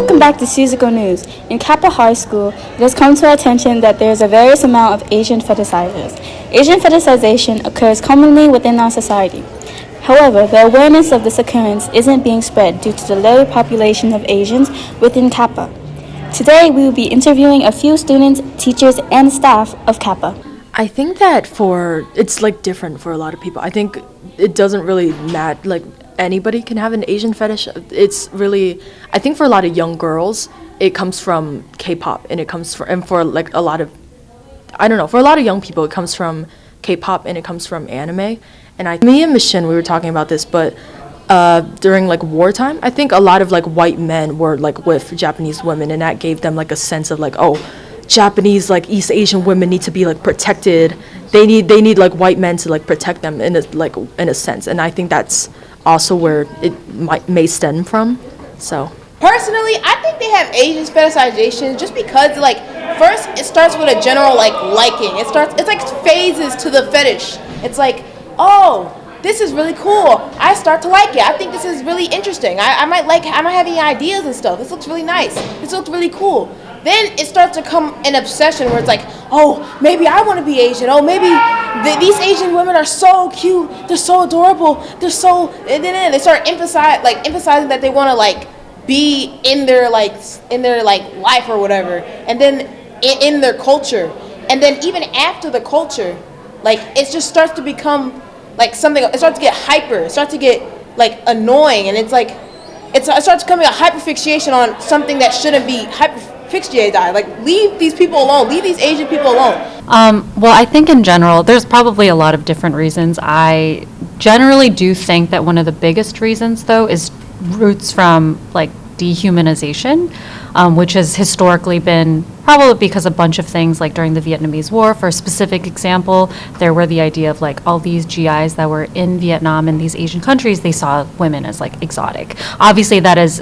Welcome back to Suzuko News. In Kappa High School, it has come to our attention that there is a various amount of Asian fetishizers. Asian fetishization occurs commonly within our society. However, the awareness of this occurrence isn't being spread due to the low population of Asians within Kappa. Today, we will be interviewing a few students, teachers, and staff of Kappa. I think that it's like different for a lot of people. I think it doesn't really matter, like anybody can have an Asian fetish. It's really, I think for a lot of young girls, it comes from K-pop, and for like a lot of, I don't know, for a lot of young people, it comes from K-pop and it comes from anime. And me and Miss Shin, we were talking about this, but during like wartime, I think a lot of like white men were like with Japanese women, and that gave them like a sense of like, oh, Japanese, like East Asian women need to be like protected. They need like white men to like protect them in a sense. And I think that's also where it may stem from. So personally, I think they have Asian fetishization just because like first it starts with a general like liking. It's like phases to the fetish. It's like, oh, this is really cool. I start to like it. I think this is really interesting. I might have any ideas and stuff. This looks really nice. This looks really cool. Then it starts to come an obsession where it's like, oh, maybe I want to be Asian. Oh, maybe these Asian women are so cute. They're so adorable. And then they start emphasizing that they want to like be in their life or whatever, and then in their culture, and then even after the culture, like it just starts to become like something. It starts to get hyper. It starts to get like annoying, and it's like it starts becoming a hyperfixation on something that shouldn't be hyperfixated. Like, leave these people alone. Leave these Asian people alone. Well, I think in general, there's probably a lot of different reasons. I generally do think that one of the biggest reasons, though, is roots from, like, dehumanization, which has historically been probably because a bunch of things, like during the Vietnamese War, for a specific example, there were the idea of, like, all these GIs that were in Vietnam and these Asian countries, they saw women as, like, exotic. Obviously, that is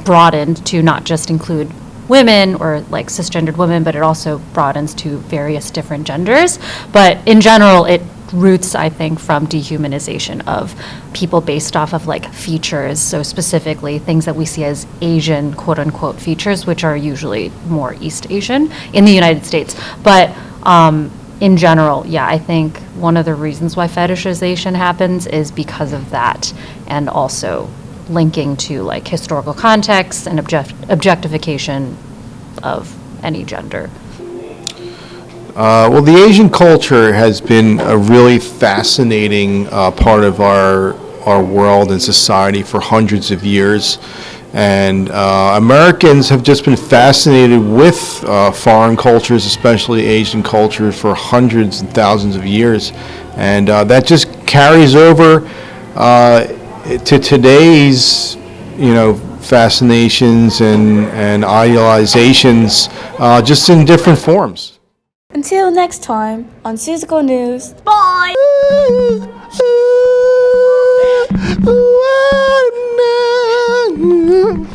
broadened to not just include women or like cisgendered women, but it also broadens to various different genders. But in general, it roots, I think, from dehumanization of people based off of like features. So specifically things that we see as Asian, quote unquote, features, which are usually more East Asian in the United States. But in general, yeah, I think one of the reasons why fetishization happens is because of that, and also linking to like historical context and objectification of any gender. Well, the Asian culture has been a really fascinating part of our world and society for hundreds of years, and Americans have just been fascinated with foreign cultures, especially Asian culture, for hundreds and thousands of years, and that just carries over to today's, fascinations and idealizations, just in different forms. Until next time on Suzuko News. Bye! Bye.